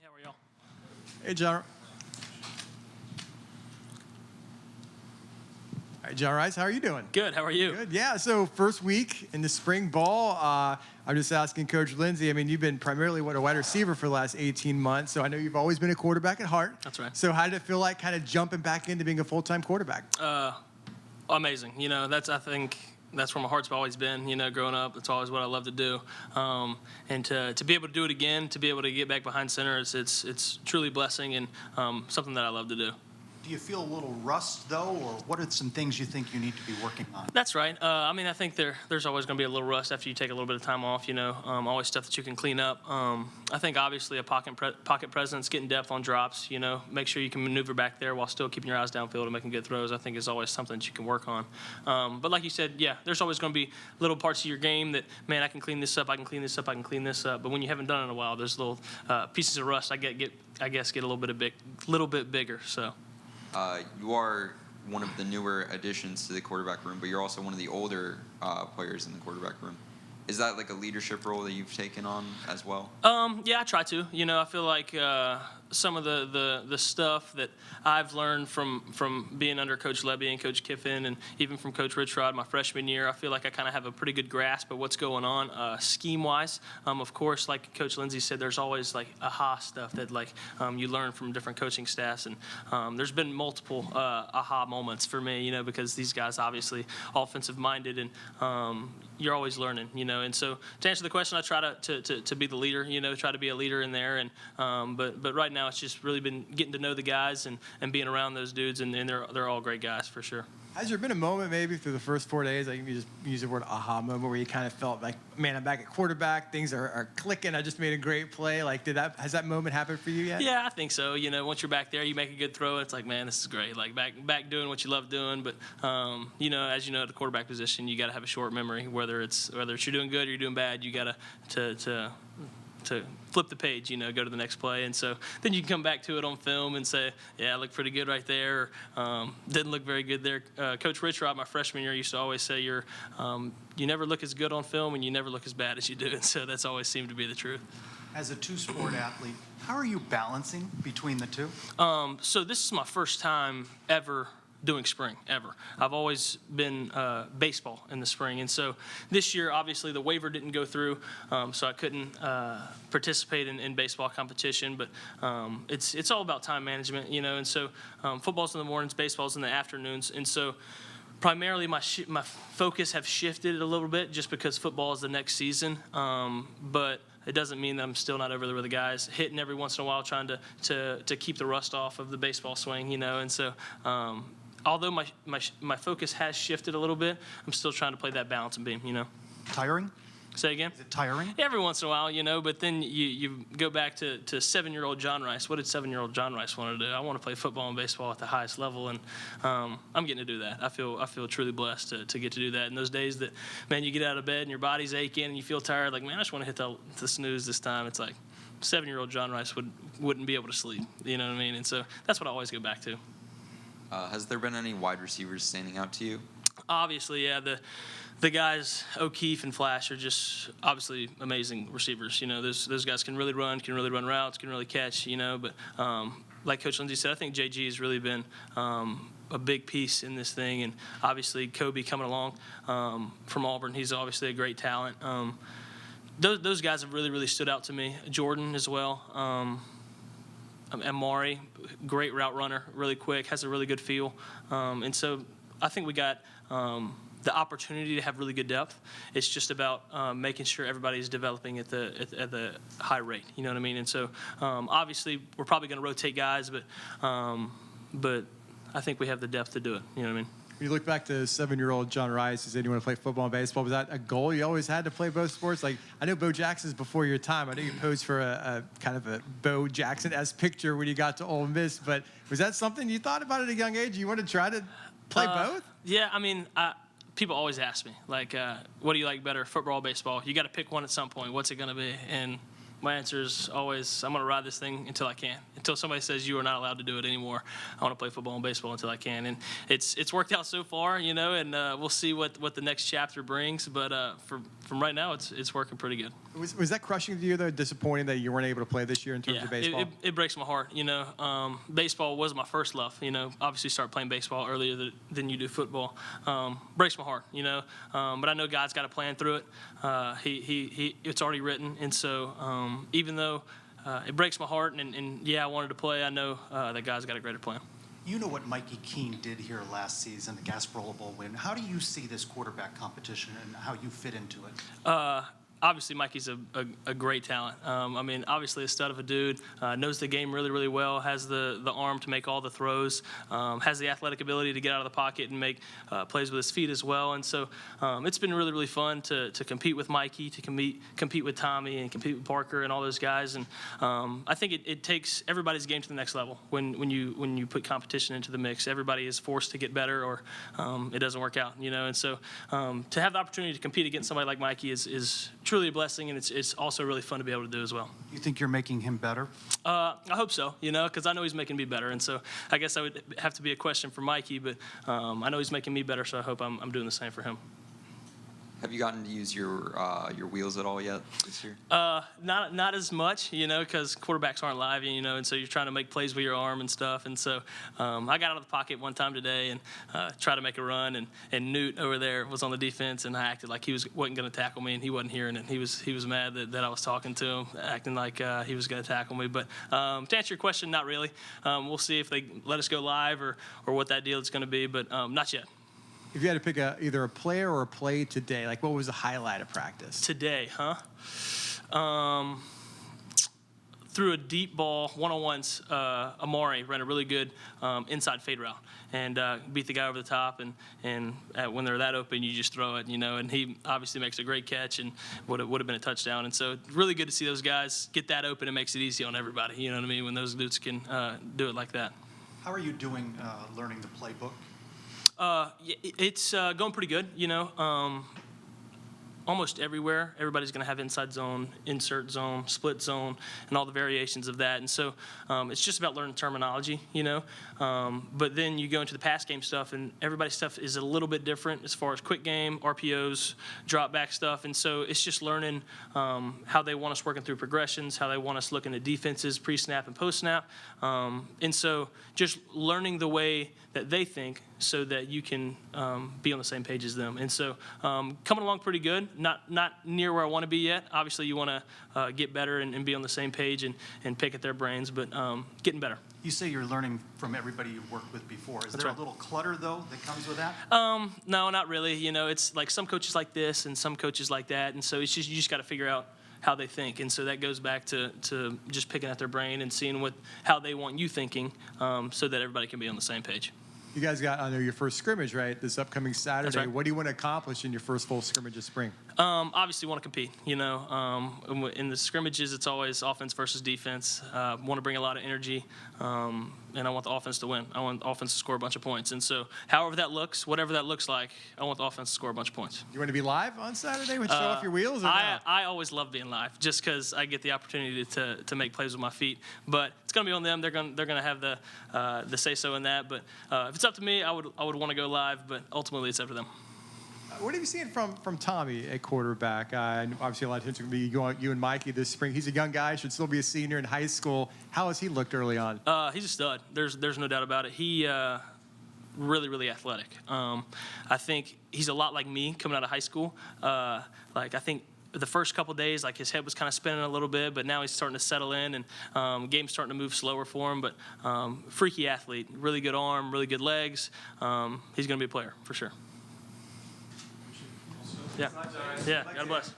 How are y'all? Hey, John. All right, John Rhys, how are you doing? Good. How are you? Good. Yeah. So first week in the spring ball, I'm just asking Coach Lindsay. I mean, you've been primarily a wide receiver for the last 18 months, so I know you've always been a quarterback at heart. That's right. So how did it feel like kind of jumping back into being a full-time quarterback? Amazing. I think that's where my heart's always been. Growing up, that's always what I love to do. And to be able to do it again, to be able to get back behind center, it's truly a blessing and something that I love to do. Do you feel a little rust, though, or what are some things you think you need to be working on? That's right. I think there's always going to be a little rust after you take a little bit of time off, always stuff that you can clean up. I think obviously a pocket presence, getting depth on drops, make sure you can maneuver back there while still keeping your eyes downfield and making good throws, I think is always something that you can work on. But like you said, yeah, there's always going to be little parts of your game that, man, I can clean this up, I can clean this up, I can clean this up. But when you haven't done it in a while, there's little pieces of rust get a little bit bigger, so. You are one of the newer additions to the quarterback room, but you're also one of the older players in the quarterback room. Is that like a leadership role that you've taken on as well? Yeah, I try to. I feel like some of the stuff that I've learned from being under Coach Lebby and Coach Kiffin and even from Coach Richrod my freshman year, I feel like I kind of have a pretty good grasp of what's going on scheme-wise. Of course, like Coach Lindsay said, there's always like aha stuff that you learn from different coaching staffs. And there's been multiple aha moments for me, because these guys obviously offensive-minded and you're always learning, And so to answer the question, I try to be the leader, try to be a leader in there. And but right now it's just really been getting to know the guys and being around those dudes, and they're all great guys for sure. Has there been a moment maybe through the first 4 days, like you just use the word aha moment, where you kind of felt like, man, I'm back at quarterback, things are clicking, I just made a great play? Like, has that moment happened for you yet? Yeah, I think so. Once you're back there, you make a good throw, it's like, man, this is great. Like back doing what you love doing. But as you know, at the quarterback position, you got to have a short memory. Whether it's you're doing good or you're doing bad, you got to flip the page, go to the next play. And so then you can come back to it on film and say, yeah, I looked pretty good right there. Didn't look very good there. Coach Richrod, my freshman year, used to always say, you never look as good on film and you never look as bad as you do. And so that's always seemed to be the truth. As a two-sport athlete, how are you balancing between the two? So this is my first time ever doing spring, ever. I've always been baseball in the spring. And so this year, obviously, the waiver didn't go through, so I couldn't participate in baseball competition. But it's all about time management, And so football's in the mornings, baseball's in the afternoons. And so primarily my focus have shifted a little bit just because football is the next season. But it doesn't mean that I'm still not over there with the guys, hitting every once in a while, trying to keep the rust off of the baseball swing, And so although my focus has shifted a little bit, I'm still trying to play that balancing beam, Tiring? Say again? Is it tiring? Every once in a while, but then you go back to 7-year-old John Rhys. What did 7-year-old John Rhys want to do? I want to play football and baseball at the highest level, and I'm getting to do that. I feel truly blessed to get to do that. In those days that, man, you get out of bed and your body's aching and you feel tired, like, man, I just want to hit the snooze this time. It's like 7-year-old John Rhys wouldn't be able to sleep, you know what I mean? And so that's what I always go back to. Has there been any wide receivers standing out to you? Obviously, yeah. The guys, O'Keefe and Flash, are just obviously amazing receivers. Those guys can really run routes, can really catch, But like Coach Lindsay said, I think JG has really been a big piece in this thing. And obviously, Kobe coming along from Auburn, he's obviously a great talent. Those guys have really, really stood out to me. Jordan as well. Amari, great route runner, really quick, has a really good feel. And so I think we got the opportunity to have really good depth. It's just about making sure everybody's developing at the high rate. You know what I mean? And so obviously we're probably going to rotate guys, but I think we have the depth to do it. You know what I mean? When you look back to 7-year-old John Rhys, who said you want to play football and baseball, was that a goal you always had to play both sports? Like, I know Bo Jackson's before your time. I know you posed for a kind of a Bo Jackson-esque picture when you got to Ole Miss, but was that something you thought about at a young age? You want to try to play both? Yeah, people always ask me, like, what do you like better, football or baseball? You got to pick one at some point. What's it going to be? And My answer is always, I'm going to ride this thing until I can. Until somebody says you are not allowed to do it anymore. I want to play football and baseball until I can. And it's worked out so far, you know, and we'll see what the next chapter brings. But from right now, it's working pretty good. Was that crushing to you, though, disappointing that you weren't able to play this year in terms of baseball? It breaks my heart, you know. Baseball was my first love, you know. Obviously, start playing baseball earlier than you do football. Breaks my heart, you know. But I know God's got a plan through it. It's already written, and so even though it breaks my heart, and yeah, I wanted to play, I know that God's got a greater plan. You know what Mikey Keene did here last season, the Gasparilla Bowl win. How do you see this quarterback competition and how you fit into it? Obviously, Mikey's a great talent. I mean, obviously a stud of a dude, knows the game really, really well, has the arm to make all the throws, has the athletic ability to get out of the pocket and make plays with his feet as well. And so it's been really, really fun to compete with Mikey, to compete with Tommy and compete with Parker and all those guys. And I think it takes everybody's game to the next level when you put competition into the mix. Everybody is forced to get better or it doesn't work out, you know. And so to have the opportunity to compete against somebody like Mikey is truly a blessing, and it's also really fun to be able to do as well. You think you're making him better? I hope so, you know, because I know he's making me better, and so I guess I would have to be a question for Mikey, but I know he's making me better, so I hope I'm doing the same for him. Have you gotten to use your wheels at all yet this year? Not as much, you know, because quarterbacks aren't live, you know, and so you're trying to make plays with your arm and stuff. And so I got out of the pocket one time today and tried to make a run, and Newt over there was on the defense, and I acted like he wasn't going to tackle me, and he wasn't hearing it. He was mad that I was talking to him, acting like he was going to tackle me. But to answer your question, not really. We'll see if they let us go live or what that deal is going to be, but not yet. If you had to pick either a player or a play today, like what was the highlight of practice? Today, huh? Threw a deep ball, one-on-ones. Amari ran a really good inside fade route and beat the guy over the top. And when they're that open, you just throw it, you know. And he obviously makes a great catch and would have been a touchdown. And so really good to see those guys get that open. It makes it easy on everybody, you know what I mean, when those dudes can do it like that. How are you doing learning the playbook? It's going pretty good, you know. Almost everywhere, everybody's going to have inside zone, insert zone, split zone, and all the variations of that. And so it's just about learning terminology, you know. But then you go into the pass game stuff, and everybody's stuff is a little bit different as far as quick game, RPOs, drop back stuff. And so it's just learning how they want us working through progressions, how they want us looking at defenses, pre-snap and post-snap. And so just learning the way that they think so that you can be on the same page as them. And so coming along pretty good, not near where I want to be yet. Obviously, you want to get better and be on the same page and pick at their brains, but getting better. You say you're learning from everybody you've worked with before. Is That's there right. a little clutter, though, that comes with that? No, not really. You know, it's like some coaches like this and some coaches like that. And so it's just you just got to figure out how they think. And so that goes back to just picking at their brain and seeing how they want you thinking so that everybody can be on the same page. You guys got, I know, your first scrimmage, right, this upcoming Saturday. That's right. What do you want to accomplish in your first full scrimmage of spring? Obviously want to compete, you know. In the scrimmages, it's always offense versus defense. Want to bring a lot of energy, and I want the offense to win. I want the offense to score a bunch of points. And so however that looks, whatever that looks like, I want the offense to score a bunch of points. You want to be live on Saturday with show off your wheels? Or I always love being live just because I get the opportunity to make plays with my feet. But it's going to be on them. They're going to have the say-so in that. But if it's up to me, I would want to go live, but ultimately it's up to them. What have you seen from Tommy at quarterback? And obviously a lot of attention will be going you and Mikey this spring. He's a young guy, should still be a senior in high school. How has he looked early on? He's a stud. There's no doubt about it. He really, really athletic. I think he's a lot like me coming out of high school. I think the first couple days, like his head was kind of spinning a little bit, but now he's starting to settle in, and game's starting to move slower for him. But freaky athlete, really good arm, really good legs. He's going to be a player for sure. Yeah. God bless.